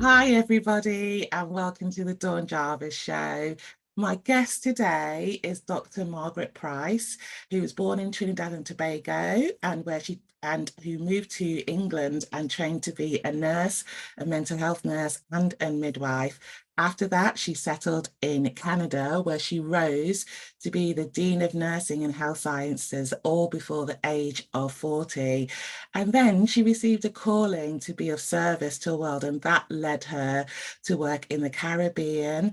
Hi, everybody, and welcome to the Dawn Jarvis Show. My guest today is Dr. Margaret Price, who was born in Trinidad and Tobago and who moved to England and trained to be a nurse, a mental health nurse, and a midwife. After that, she settled in Canada, where she rose to be the Dean of Nursing and Health Sciences, all before the age of 40. And then she received a calling to be of service to the world, and that led her to work in the Caribbean,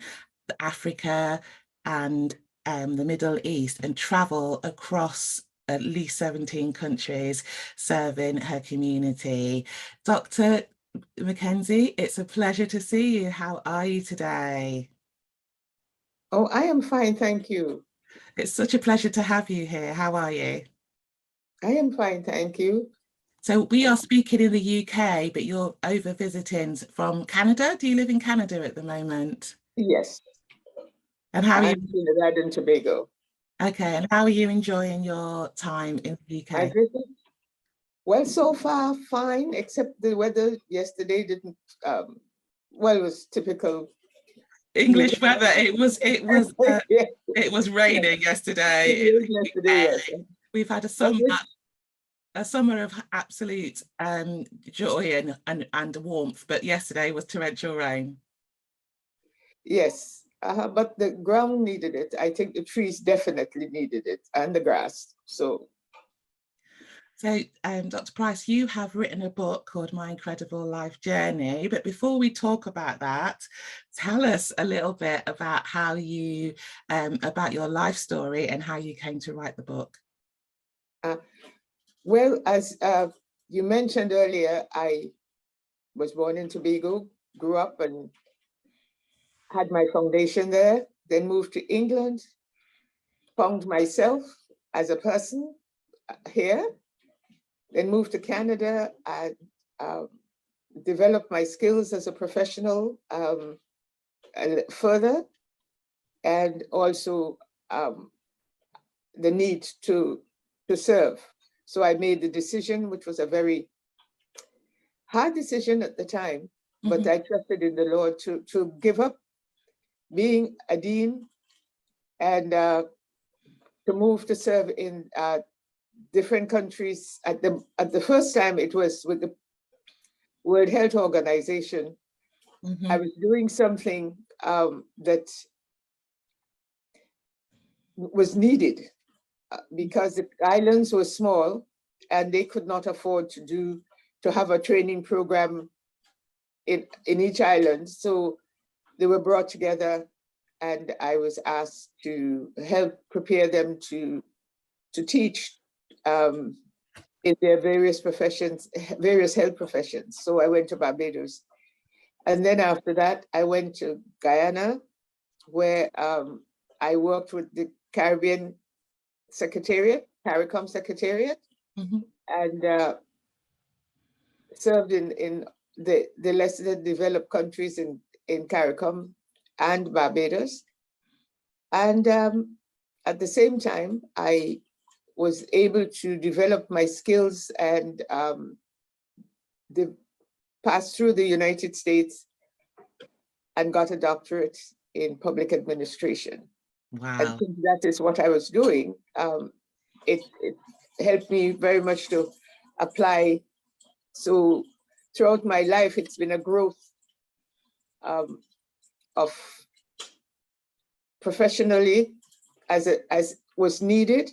Africa, and the Middle East, and travel across at least 17 countries serving her community. Dr. Mackenzie, it's a pleasure to see you. How are you today? Oh, I am fine, thank you. It's such a pleasure to have you here. How are you? I am fine, thank you. So we are speaking in the UK, but you're over visiting from Canada. Do you live in Canada at the moment? Yes. And how are you? Trinidad and Tobago. Okay, and how are you enjoying your time in the UK? Well, so far fine, except the weather yesterday didn't. Well, it was typical English weather. It was yeah. it was raining yesterday. Yes. We've had a summer of absolute joy and warmth, but yesterday was torrential rain. Yes, but the ground needed it. I think the trees definitely needed it, and the grass. So, Dr. Price, you have written a book called My Incredible Life Journey. But before we talk about that, tell us a little bit about how you, about your life story and how you came to write the book. Well, as you mentioned earlier, I was born in Tobago, grew up and had my foundation there, then moved to England, found myself as a person here, then moved to Canada and developed my skills as a professional further, and also the need to serve. So I made the decision, which was a very hard decision at the time, but I trusted in the Lord to give up being a dean and to move to serve in different countries. At the first time, it was with the World Health Organization. I was doing something that was needed because the islands were small and they could not afford to have a training program in each island. So they were brought together and I was asked to help prepare them to teach in their various professions, various health professions. So I went to Barbados. And then after that, I went to Guyana, where I worked with the Caribbean Secretariat, CARICOM Secretariat, and served in the less developed countries in CARICOM and Barbados. And at the same time, I was able to develop my skills and pass through the United States and got a doctorate in public administration. Wow. And since that is what I was doing, it helped me very much to apply. So throughout my life, it's been a growth of professionally as was needed,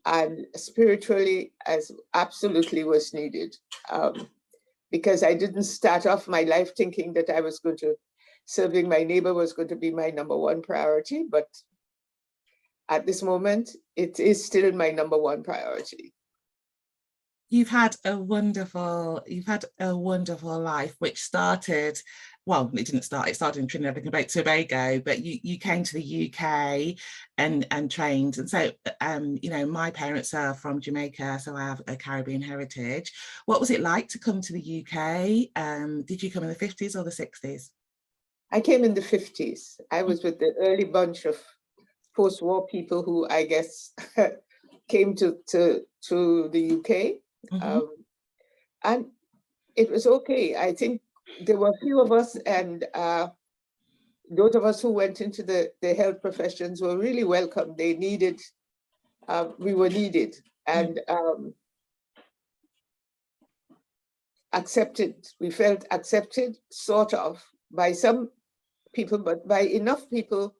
and spiritually as absolutely was needed. Because I didn't start off my life thinking that I was going to, serving my neighbor was going to be my number one priority, but at this moment, it is still my number one priority. You've had a wonderful life, which started, well, it didn't start, it started in Trinidad and Tobago, but you came to the UK and trained. And so, you know, my parents are from Jamaica, so I have a Caribbean heritage. What was it like to come to the UK? Did you come in the 50s or the 60s? I came in the 50s. I was with the early bunch of post-war people who I guess came to the UK. And it was okay. I think there were a few of us, and those of us who went into the health professions were really welcome. They needed, we were needed, and accepted. We felt accepted, sort of, by some people, but by enough people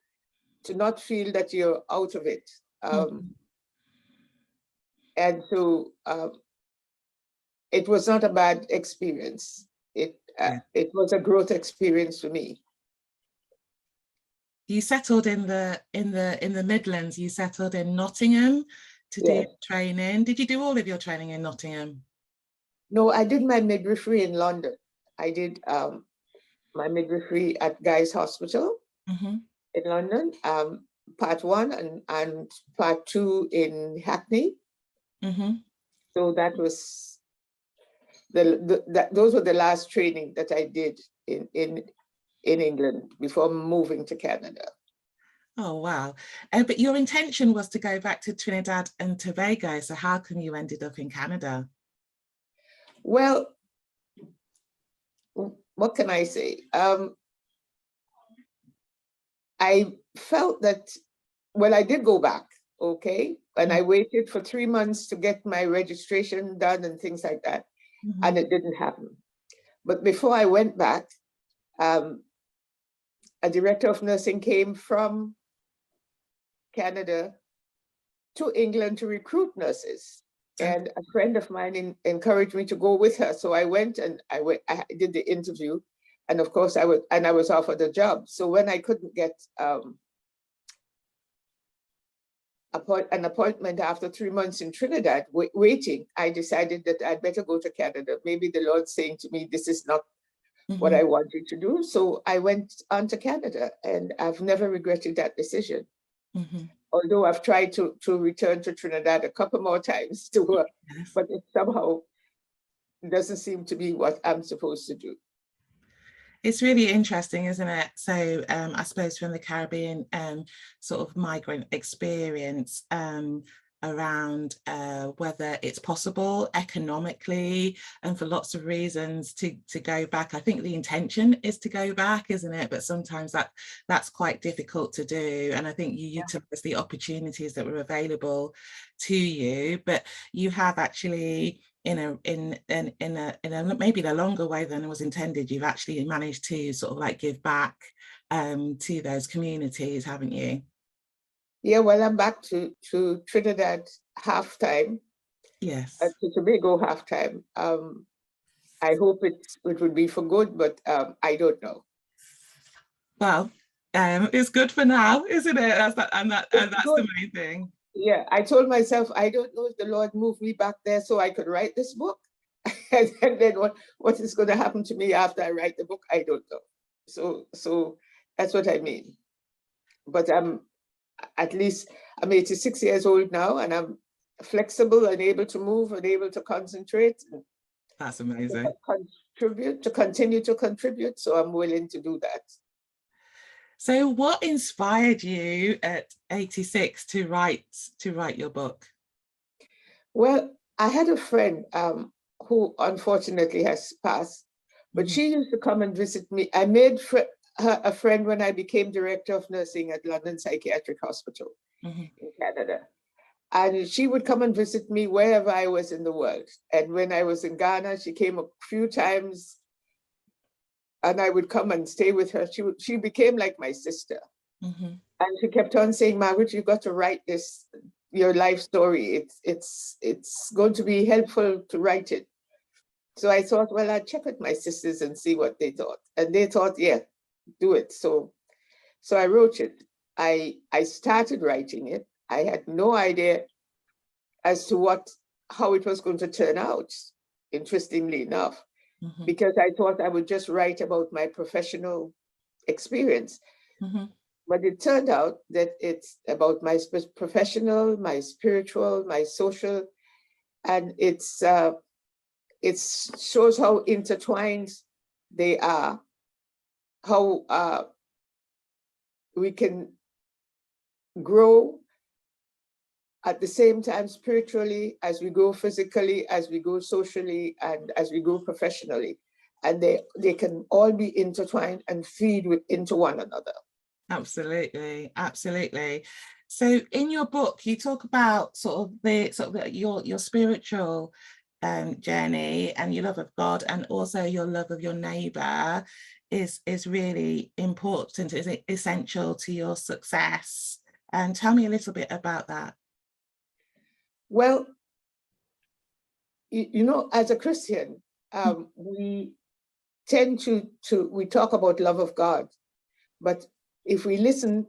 to not feel that you're out of it. And so it was not a bad experience. It was a growth experience for me. You settled in the Midlands. You settled in Nottingham to do training. Did you do all of your training in Nottingham? No, I did my midwifery in London. I did my midwifery at Guy's Hospital in London, part 1 and part 2 in Hackney. So that was those were the last training that I did in England before moving to Canada. Oh, wow. But your intention was to go back to Trinidad and Tobago. So how come you ended up in Canada? Well, what can I say? I felt that, well, I did go back, okay? And I waited for 3 months to get my registration done and things like that. And it didn't happen. But before I went back, a director of nursing came from Canada to England to recruit nurses. And a friend of mine encouraged me to go with her. So I went and I did the interview. And of course I was offered a job. So when I couldn't get an appointment after 3 months in Trinidad waiting, I decided that I'd better go to Canada. Maybe the Lord's saying to me, this is not what I wanted to do. So I went on to Canada, and I've never regretted that decision. Although I've tried to return to Trinidad a couple more times to work, but it somehow doesn't seem to be what I'm supposed to do. It's really interesting, isn't it? So I suppose from the Caribbean sort of migrant experience around whether it's possible economically and for lots of reasons to go back. I think the intention is to go back, isn't it? But sometimes that's quite difficult to do. And I think you utilize the opportunities that were available to you, but you have actually in a maybe in a longer way than it was intended, you've actually managed to sort of like give back to those communities, haven't you? Yeah, well, I'm back to Trinidad half-time. Yes. To Tobago half-time. I hope it would be for good, but I don't know. Well, it's good for now, isn't it? That's the main thing. Yeah, I told myself, I don't know if the Lord moved me back there so I could write this book. And then what is going to happen to me after I write the book, I don't know. So that's what I mean. But I'm 86 years old now, and I'm flexible and able to move and able to concentrate. That's amazing. To continue to contribute. So I'm willing to do that. So what inspired you at 86 to write your book? Well, I had a friend who unfortunately has passed, but she used to come and visit me. I made her a friend when I became director of nursing at London Psychiatric Hospital in Canada. And she would come and visit me wherever I was in the world. And when I was in Ghana, she came a few times, and I would come and stay with her. She became like my sister. And she kept on saying, Margaret, you've got to write this, your life story. It's going to be helpful to write it. So I thought, well, I'd check with my sisters and see what they thought. And they thought, yeah, do it. So I wrote it. I started writing it. I had no idea as to how it was going to turn out, interestingly enough, because I thought I would just write about my professional experience. But it turned out that it's about my professional, my spiritual, my social, and it shows how intertwined they are, how we can grow at the same time, spiritually, as we go physically, as we go socially, and as we go professionally. And they can all be intertwined and feed into one another. Absolutely, absolutely. So in your book, you talk about your spiritual journey and your love of God, and also your love of your neighbour is really important, is essential to your success. And tell me a little bit about that. Well, you know, as a Christian, we tend to we talk about love of God, but if we listen,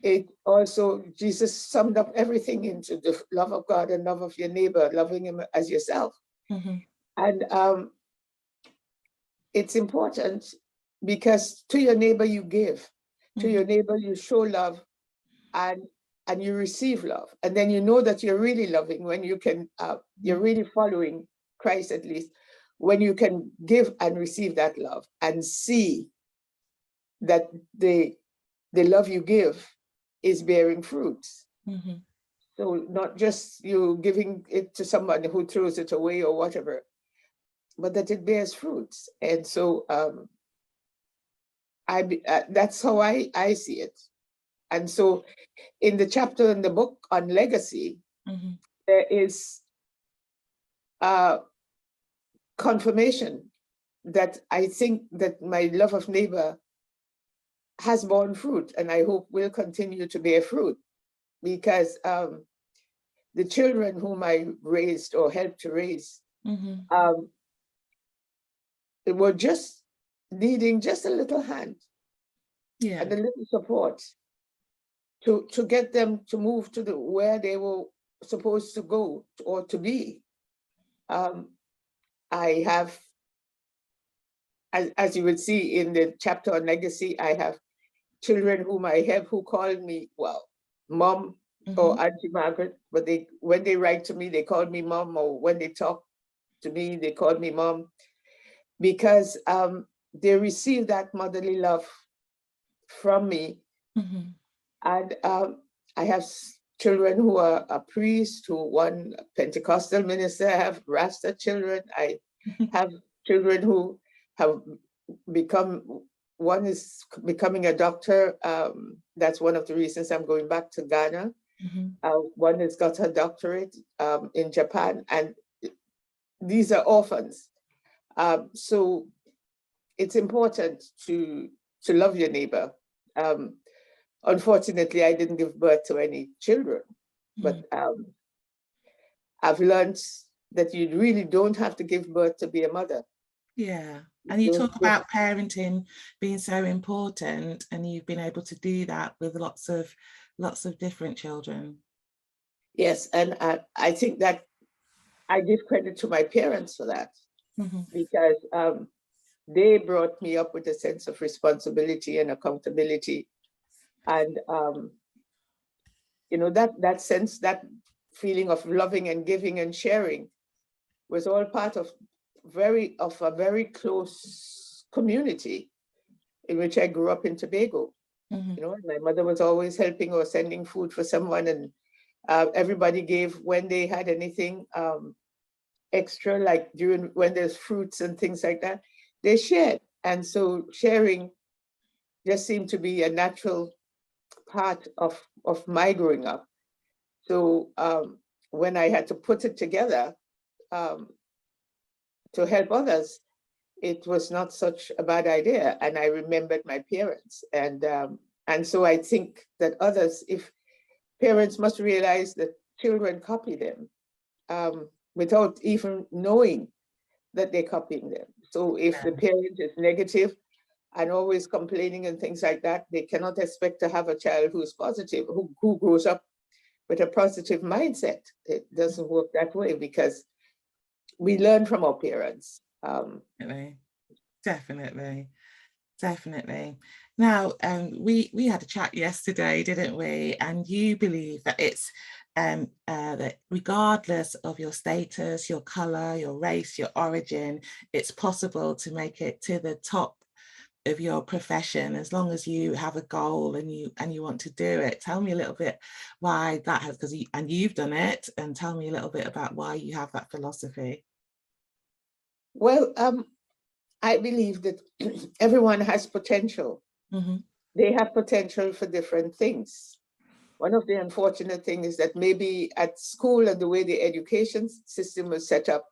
it also, Jesus summed up everything into the love of God and love of your neighbor, loving him as yourself. Mm-hmm. And it's important because to your neighbor you give, to your neighbor you show love, and you receive love. And then you know that you're really loving when you can, you're really following Christ, at least, when you can give and receive that love and see that the love you give is bearing fruits. Mm-hmm. So not just you giving it to someone who throws it away or whatever, but that it bears fruits. And so that's how I see it. And so in the chapter in the book on legacy, there is confirmation that I think that my love of neighbor has borne fruit, and I hope will continue to bear fruit, because the children whom I raised or helped to raise, they were just needing just a little hand, and a little support to get them to move to where they were supposed to go or to be. I have, as you would see in the chapter on legacy, I have children whom I have who call me, well, mom or Auntie Margaret, but when they write to me, they call me mom, or when they talk to me, they call me mom, because they receive that motherly love from me. And I have children who are a priest, one Pentecostal minister. I have Rasta children. I have children who have become, one is becoming a doctor. That's one of the reasons I'm going back to Ghana. One has got her doctorate in Japan, and these are orphans. So it's important to love your neighbor. Unfortunately, I didn't give birth to any children, but I've learned that you really don't have to give birth to be a mother. Yeah, and you talk about parenting being so important, and you've been able to do that with lots of different children. Yes, and I think that I give credit to my parents for that, because they brought me up with a sense of responsibility and accountability. And you know, that sense, that feeling of loving and giving and sharing was all part of a very close community in which I grew up in Tobago. You know, my mother was always helping or sending food for someone, and everybody gave when they had anything extra, like when there's fruits and things like that, they shared. And so sharing just seemed to be a natural part of my growing up. So when I had to put it together to help others, it was not such a bad idea. And I remembered my parents. And so I think that if parents must realize that children copy them without even knowing that they're copying them. So if the parent is negative and always complaining and things like that, they cannot expect to have a child who's positive, who grows up with a positive mindset. It doesn't work that way, because we learn from our parents. Definitely. Now, we had a chat yesterday, didn't we? And you believe that it's that regardless of your status, your color, your race, your origin, it's possible to make it to the top of your profession, as long as you have a goal and you want to do it. Tell me a little bit why that has, because you've done it, and tell me a little bit about why you have that philosophy. Well, I believe that everyone has potential. Mm-hmm. They have potential for different things. One of the unfortunate things is that maybe at school and the way the education system was set up,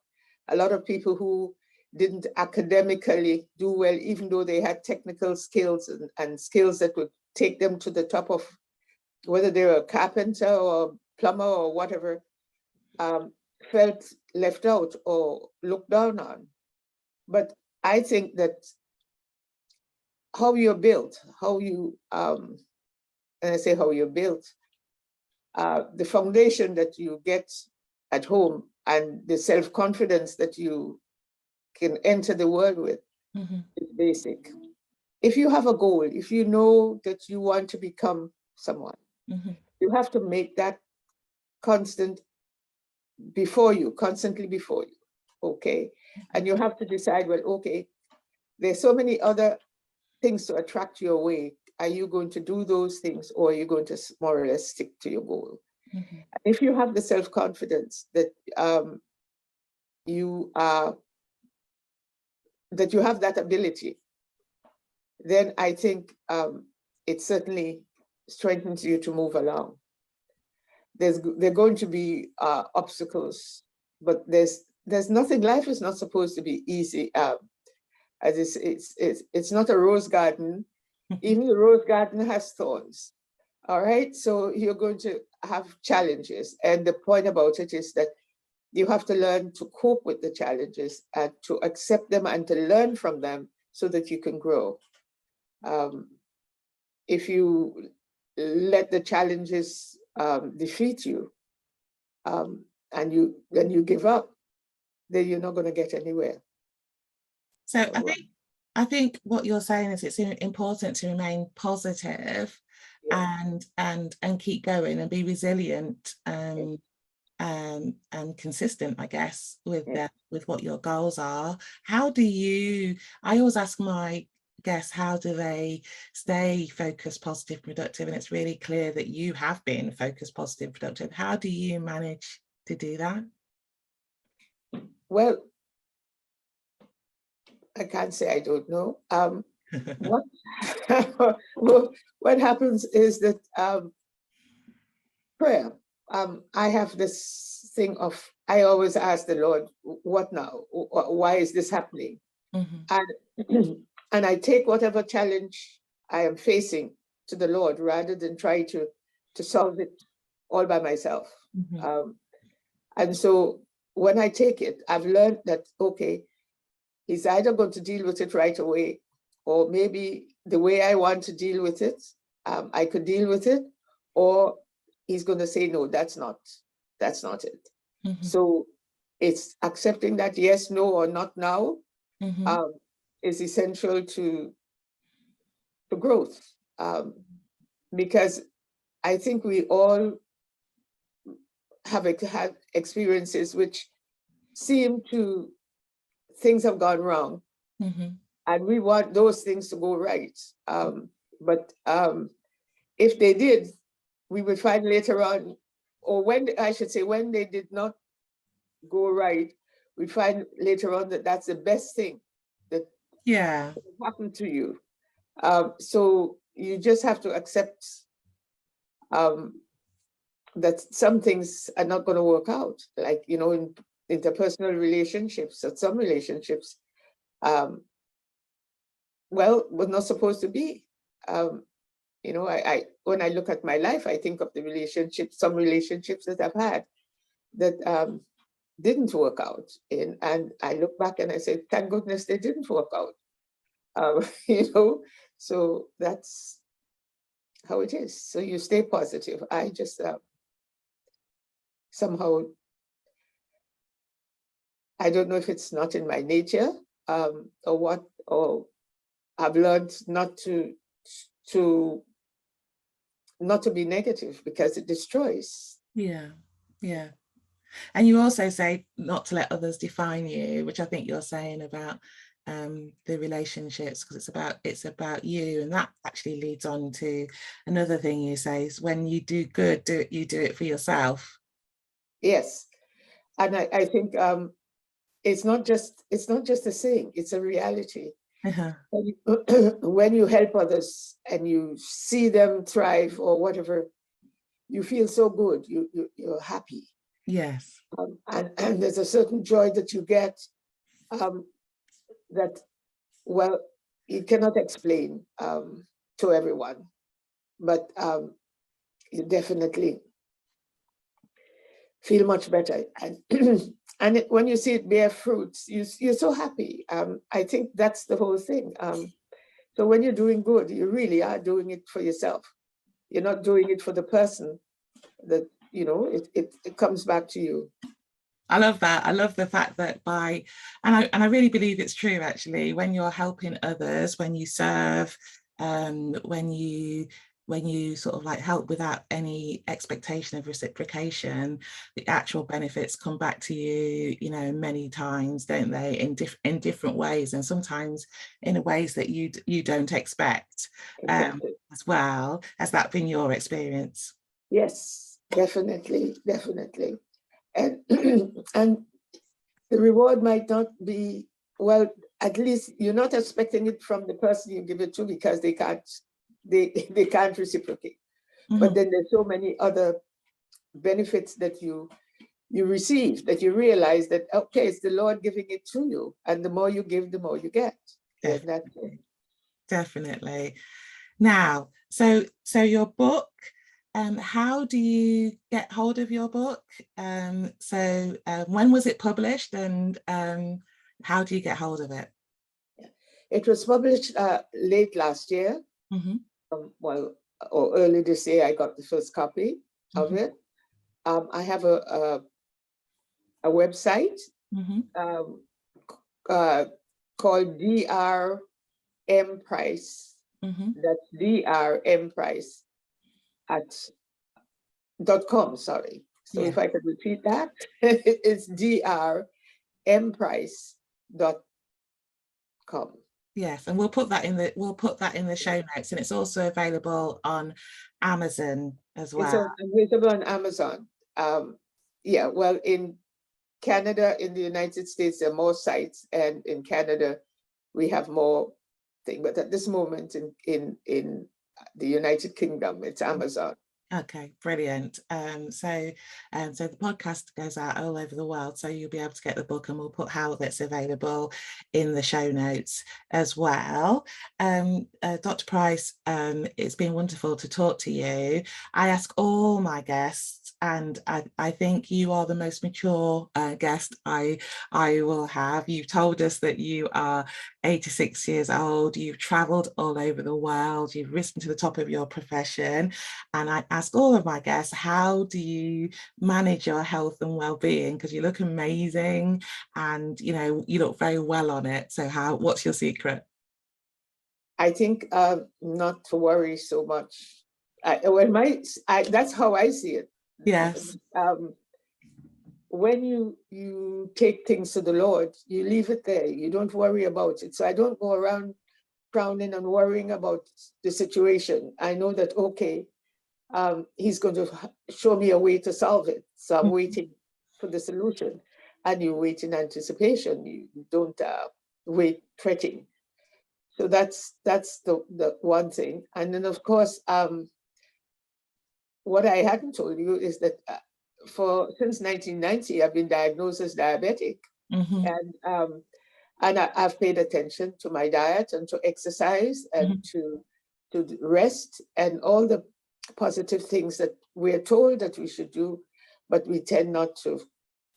a lot of people who didn't academically do well, even though they had technical skills and skills that would take them to the top of, whether they were a carpenter or plumber or whatever, felt left out or looked down on. But I think that how you're built, how you, and I say how you're built, the foundation that you get at home and the self-confidence that you can enter the world with is basic. If you have a goal, if you know that you want to become someone, you have to make that constantly before you, okay? And you have to decide, well, okay, there's so many other things to attract your way. Are you going to do those things, or are you going to more or less stick to your goal? If you have the self-confidence that you have that ability, then I think it certainly strengthens you to move along. There are going to be obstacles, but there's nothing. Life is not supposed to be easy. As it's not a rose garden. Even the rose garden has thorns. All right, so you're going to have challenges, and the point about it is that you have to learn to cope with the challenges and to accept them and to learn from them so that you can grow. If you let the challenges defeat you, and you give up, then you're not going to get anywhere. So I think what you're saying is it's important to remain positive, yeah, and keep going and be resilient and consistent, I guess, with with what your goals are. How do you? I always ask my guests, how do they stay focused, positive, productive? And it's really clear that you have been focused, positive, productive. How do you manage to do that? Well, I can't say I don't know. What happens is that prayer. I have this thing of, I always ask the Lord, what now? Why is this happening? And I take whatever challenge I am facing to the Lord rather than try to solve it all by myself. And so when I take it, I've learned that, okay, He's either going to deal with it right away, or maybe the way I want to deal with it, I could deal with it, or He's going to say, no, that's not it. So it's accepting that yes, no, or not now is essential to growth. Because I think we all have had experiences which seem to, things have gone wrong, and we want those things to go right. But if they did, we would find later on, or when they did not go right, we find later on that that's the best thing that happened to you. So you just have to accept that some things are not going to work out. Like, you know, in interpersonal relationships, or some relationships, well, was not supposed to be. You know, I when I look at my life, I think of the relationships, some relationships that I've had that didn't work out. And I look back and I say, thank goodness they didn't work out. You know, so that's how it is. So you stay positive. I just somehow, I don't know if it's not in my nature, or what, or I've learned not to be negative, because it destroys. Yeah. And you also say not to let others define you, which I think you're saying about the relationships, because it's about you. And that actually leads on to another thing you say is when you do good, you do it for yourself. Yes. And I think it's not just a saying, it's a reality. Uh-huh. When you help others and you see them thrive or whatever, you feel so good. You're happy. Yes. And there's a certain joy that you get that, well, you cannot explain to everyone, but you definitely feel much better. And and when you see it bear fruits, you're so happy. I think that's the whole thing. So when you're doing good, you really are doing it for yourself. You're not doing it for the person that, it comes back to you. I love that. I love the fact that and I really believe it's true, actually, when you're helping others, when you serve, when you sort of like help without any expectation of reciprocation, the actual benefits come back to you, many times, don't they, in different ways, and sometimes in ways that you don't expect. Exactly. As well. Has that been your experience? Yes, definitely. And and the reward might not be, well, at least you're not expecting it from the person you give it to, because they can't reciprocate. Mm-hmm. But then there's so many other benefits that you receive, that you realize that, okay, it's the Lord giving it to you, and the more you give, the more you get. Definitely. Definitely. Now, so your book, how do you get hold of your book? When was it published, and how do you get hold of it? It was published late last year. Mm-hmm. Or early this year, I got the first copy of Mm-hmm. it. I have a website called Dr Price. Mm-hmm. That's Dr Price @.com. Sorry. So if I could repeat that, it's Dr Price.com. Yes, and we'll put that in the show notes, and it's also available on Amazon as well. It's available on Amazon. Well, in Canada, in the United States, there are more sites, and in Canada, we have more things. But at this moment, in the United Kingdom, it's Amazon. Okay, brilliant. So the podcast goes out all over the world, so you'll be able to get the book, and we'll put how that's available in the show notes as well. Dr. Price, it's been wonderful to talk to you. I ask all my guests, and I think you are the most mature guest I will have. You've told us that you are 86 years old. You've traveled all over the world. You've risen to the top of your profession. And I ask all of my guests, how do you manage your health and well-being? Because you look amazing, and you look very well on it. So what's your secret? I think not to worry so much. That's how I see it. Yes. When you take things to the Lord, you leave it there. You don't worry about it. So I don't go around frowning and worrying about the situation. I know that, okay, he's going to show me a way to solve it. So I'm waiting for the solution. And you wait in anticipation. You don't wait fretting. So that's the one thing. And then, of course, what I hadn't told you is that since 1990, I've been diagnosed as diabetic. Mm-hmm. And I've paid attention to my diet and to exercise and to rest and all the positive things that we're told that we should do, but we tend not to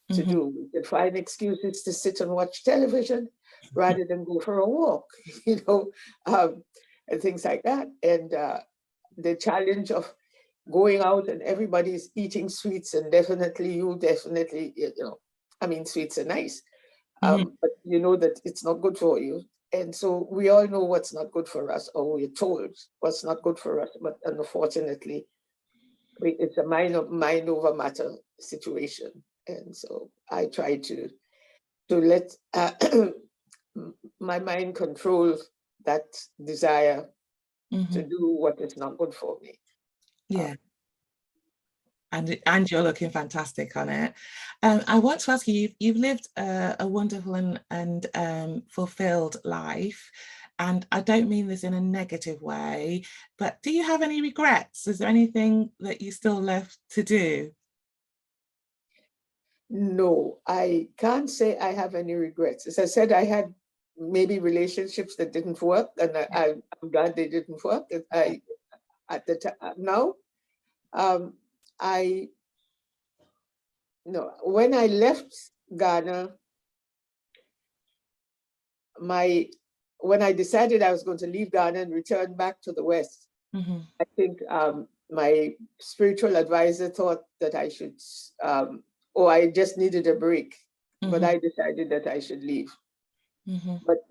do. We can find excuses to sit and watch television rather than go for a walk, and things like that. And the challenge of going out and everybody's eating sweets, and definitely, sweets are nice, but you know that it's not good for you. And so we all know what's not good for us, or we're told what's not good for us, but unfortunately, it's a mind over matter situation. And so I try to let my mind control that desire to Mhm. do what is not good for me. Yeah. And you're looking fantastic on it. I want to ask you, you've lived a wonderful and fulfilled life. And I don't mean this in a negative way, but do you have any regrets? Is there anything that you still left to do? No, I can't say I have any regrets. As I said, I had maybe relationships that didn't work, and I'm glad they didn't work. I at the time now, I no, when I left Ghana, when I decided I was going to leave Ghana and return back to the West, Mm-hmm. I think my spiritual advisor thought that I should, or I just needed a break, but I decided that I should leave. Mm-hmm. But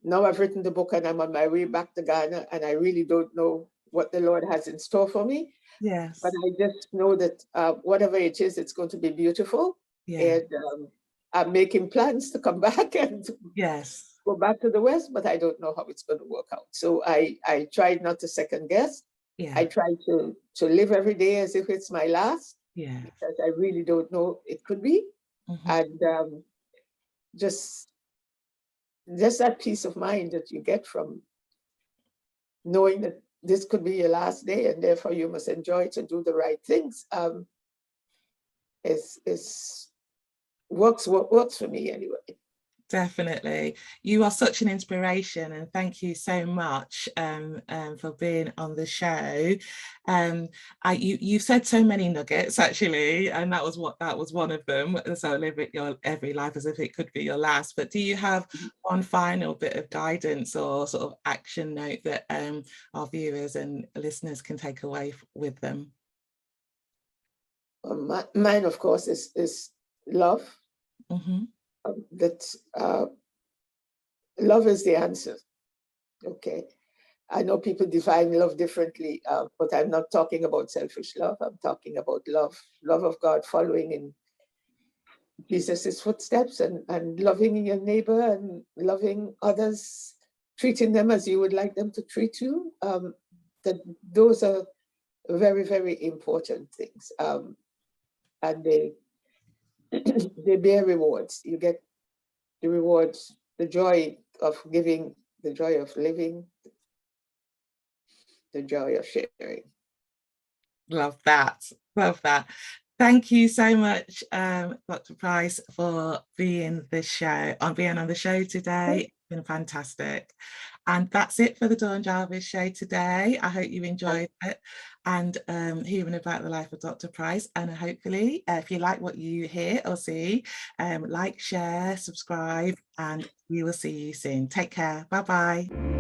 now I've written the book and I'm on my way back to Ghana, and I really don't know what the Lord has in store for me. Yes. But I just know that whatever it is, it's going to be beautiful. Yeah. And I'm making plans to come back and Yes. go back to the West, but I don't know how it's going to work out. So I tried not to second guess. Yeah. I try to live every day as if it's my last, Yeah. because I really don't know it could be. And just that peace of mind that you get from knowing that this could be your last day, and therefore you must enjoy to do the right things. Is works for me anyway. Definitely. You are such an inspiration, and thank you so much for being on the show. You said so many nuggets actually, and that was one of them. So live it your every life as if it could be your last. But do you have one final bit of guidance or sort of action note that our viewers and listeners can take away with them? Mine, of course, is love. That love is the answer. Okay. I know people define love differently, but I'm not talking about selfish love. I'm talking about love of God, following in Jesus's footsteps, and loving your neighbor and loving others, treating them as you would like them to treat you. That those are very, very important things. And they they bear rewards. You get the rewards, the joy of giving, the joy of living, the joy of sharing. Love that. Love that. Thank you so much, Dr. Price, for being on the show today. It's been fantastic. And that's it for the Dawn Jarvis Show today. I hope you enjoyed it and hearing about the life of Dr. Price. And hopefully, if you like what you hear or see, like, share, subscribe, and we will see you soon. Take care. Bye-bye.